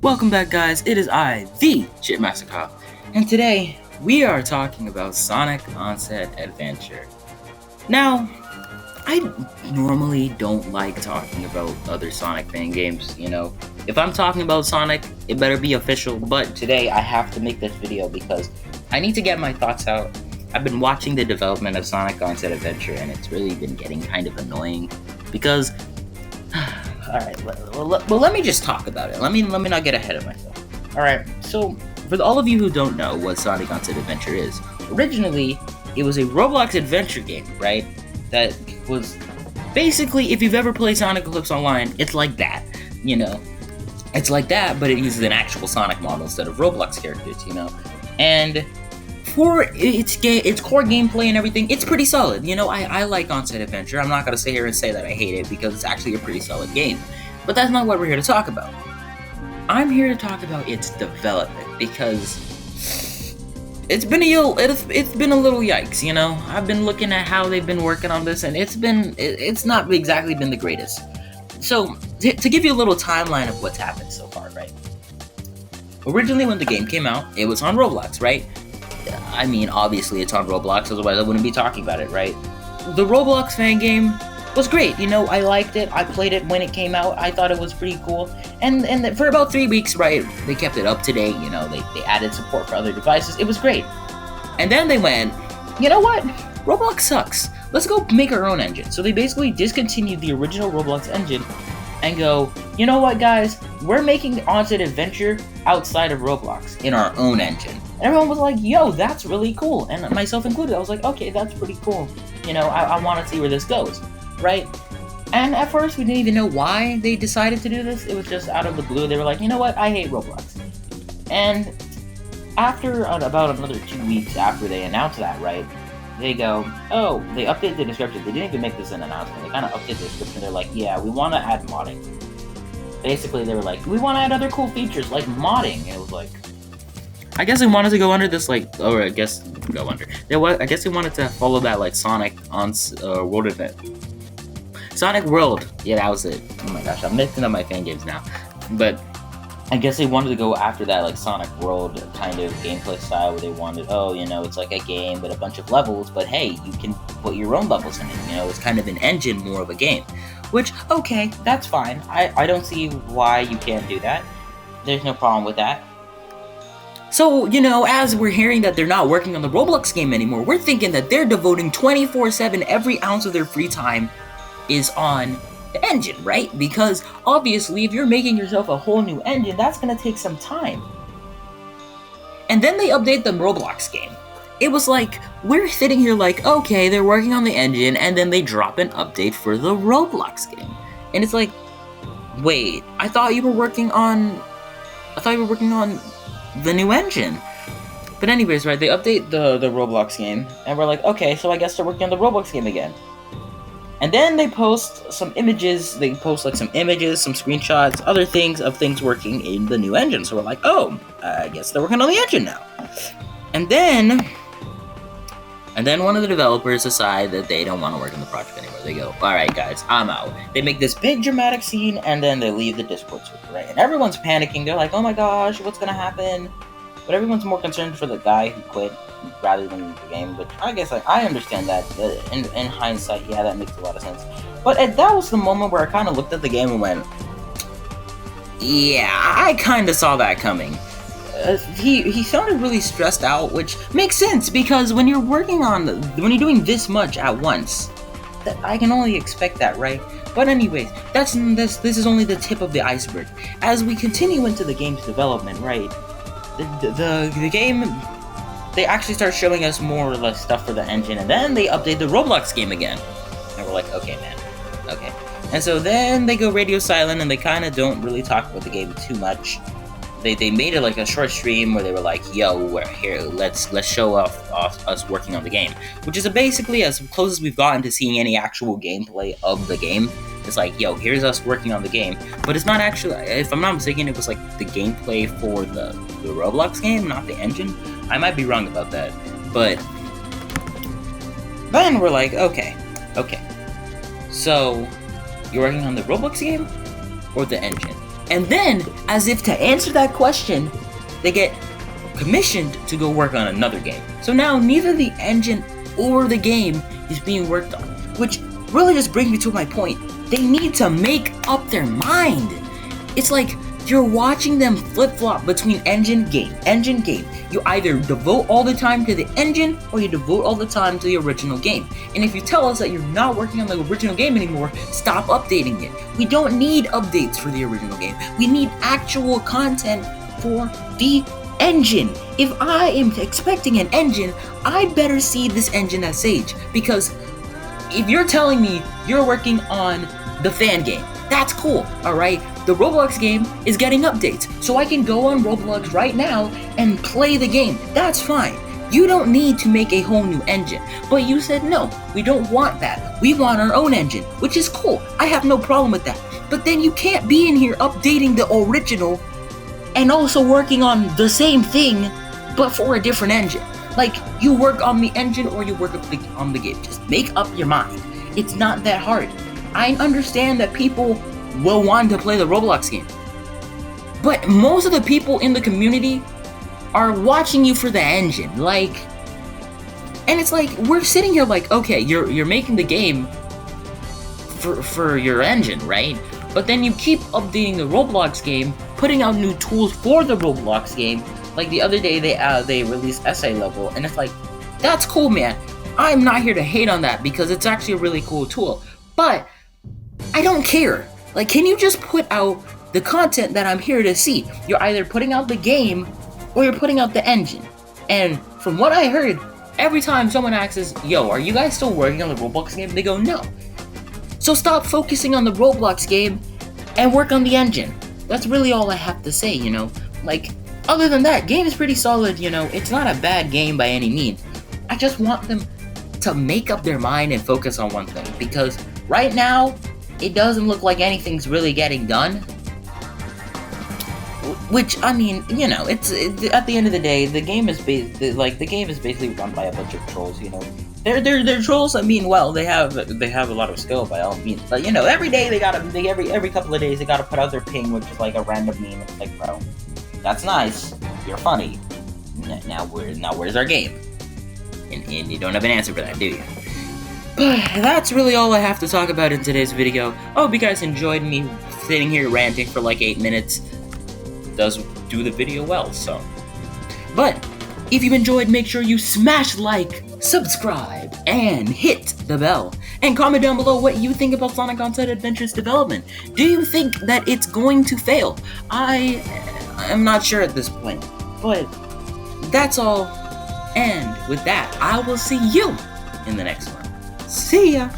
Welcome back, guys. It is I, the Chipmaster Cop, and today we are talking about Sonic Onset Adventure. Now, I normally don't like talking about other Sonic fan games, If I'm talking about Sonic, it better be official, but today I have to make this video because I need to get my thoughts out. I've been watching the development of Sonic Onset Adventure, and it's really been getting kind of annoying because Alright, well, let me just talk about it. Let me not get ahead of myself. Alright, so, for all of you who don't know what Sonic Onset Adventure is, originally, it was a Roblox adventure game, right? That was, basically, if you've ever played Sonic Eclipse Online, it's like that, It's like that, but it uses an actual Sonic model instead of Roblox characters, And for its core gameplay and everything, it's pretty solid. I like Onset Adventure. I'm not gonna sit here and say that I hate it because it's actually a pretty solid game. But that's not what we're here to talk about. I'm here to talk about its development because it's been a little yikes. I've been looking at how they've been working on this, and it's not exactly been the greatest. So to give you a little timeline of what's happened so far, right? Originally, when the game came out, it was on Roblox, right? I mean, obviously it's on Roblox, otherwise I wouldn't be talking about it, right? The Roblox fan game was great, I liked it, I played it when it came out, I thought it was pretty cool, and for about 3 weeks, right, they kept it up to date, they added support for other devices, it was great. And then they went, you know what, Roblox sucks, let's go make our own engine. So they basically discontinued the original Roblox engine and go, you know what, guys, we're making Onset Adventure outside of Roblox in our own engine. And everyone was like, yo, that's really cool. And myself included, I was like, okay, that's pretty cool. I want to see where this goes, right? And at first, we didn't even know why they decided to do this. It was just out of the blue. They were like, you know what, I hate Roblox. And after about another 2 weeks after they announced that, right, they go, oh, they updated the description. They didn't even make this an announcement. They kind of updated the description. They're like, yeah, we want to add modding. Basically, they were like, we want to add other cool features like modding. And it was like, I guess they wanted to go under this, I guess they wanted to follow that, Sonic on World event. Sonic World, yeah, that was it. Oh my gosh, I'm mixing up my fan games now. But I guess they wanted to go after that, Sonic World kind of gameplay style where they wanted, it's like a game with a bunch of levels, but hey, you can put your own levels in it, it's kind of an engine more of a game. Which, okay, that's fine. I don't see why you can't do that. There's no problem with that. So, as we're hearing that they're not working on the Roblox game anymore, we're thinking that they're devoting 24/7, every ounce of their free time is on the engine, right? Because, obviously, if you're making yourself a whole new engine, that's gonna take some time. And then they update the Roblox game. It was like, we're sitting here like, okay, they're working on the engine, and then they drop an update for the Roblox game. And it's like, wait, I thought you were working on the new engine. But anyways, right, they update the Roblox game, and we're like, okay, so I guess they're working on the Roblox game again. And then they post some images, some screenshots, other things of things working in the new engine. So we're like, oh, I guess they're working on the engine now. And then one of the developers decide that they don't want to work on the project anymore. They go, alright guys, I'm out. They make this big dramatic scene, and then they leave the Discord server, right? And everyone's panicking. They're like, oh my gosh, what's gonna happen? But everyone's more concerned for the guy who quit rather than the game. But I guess I understand that. In hindsight, yeah, that makes a lot of sense. But that was the moment where I kind of looked at the game and went, yeah, I kind of saw that coming. He sounded really stressed out, which makes sense because when you're doing this much at once, I can only expect that, right? But anyways, this is only the tip of the iceberg. As we continue into the game's development, right, the game, they actually start showing us more or less stuff for the engine, and then they update the Roblox game again, and we're like, okay, man, okay. And so then they go radio silent, and they kind of don't really talk about the game too much. They made it like a short stream where they were like, yo, we're here, let's show off us working on the game. Which is basically as close as we've gotten to seeing any actual gameplay of the game. It's like, yo, here's us working on the game. But it's not actually, if I'm not mistaken, it was like the gameplay for the Roblox game, not the engine. I might be wrong about that. But then we're like, okay. So, you're working on the Roblox game or the engine? And then, as if to answer that question, they get commissioned to go work on another game. So now neither the engine or the game is being worked on, which really just brings me to my point. They need to make up their mind. It's like you're watching them flip-flop between engine, game. You either devote all the time to the engine or you devote all the time to the original game. And if you tell us that you're not working on the original game anymore, stop updating it. We don't need updates for the original game. We need actual content for the engine. If I am expecting an engine, I better see this engine as Sage. Because if you're telling me you're working on the fan game, that's cool, alright? The Roblox game is getting updates, so I can go on Roblox right now and play the game. That's fine. You don't need to make a whole new engine. But you said no, we don't want that. We want our own engine, which is cool. I have no problem with that. But then you can't be in here updating the original and also working on the same thing, but for a different engine. Like, you work on the engine or you work on the game. Just make up your mind. It's not that hard. I understand that people will want to play the Roblox game, but most of the people in the community are watching you for the engine, like, and it's like, we're sitting here like, okay, you're making the game for your engine, right? But then you keep updating the Roblox game, putting out new tools for the Roblox game. Like the other day, they released essay level, and it's like, that's cool, man. I'm not here to hate on that because it's actually a really cool tool, but I don't care. Like, can you just put out the content that I'm here to see? You're either putting out the game or you're putting out the engine. And from what I heard, every time someone asks, yo, are you guys still working on the Roblox game? They go, no. So stop focusing on the Roblox game and work on the engine. That's really all I have to say, you know? Like, other than that, game is pretty solid, you know? It's not a bad game by any means. I just want them to make up their mind and focus on one thing. Because right now, it doesn't look like anything's really getting done. Which, I mean, you know, it's at the end of the day, the game is basically run by a bunch of trolls. You know, they're trolls. I mean, well, they have a lot of skill by all means, but you know, every day every couple of days they gotta put out their ping, which is like a random meme. It's like, bro, that's nice. You're funny. Now where's our game? And you don't have an answer for that, do you? That's really all I have to talk about in today's video. I hope you guys enjoyed me sitting here ranting for like 8 minutes. Does do the video well, so. But if you enjoyed, make sure you smash like, subscribe, and hit the bell. And comment down below what you think about Sonic Onset Adventure's development. Do you think that it's going to fail? I am not sure at this point. But that's all. And with that, I will see you in the next one. See ya!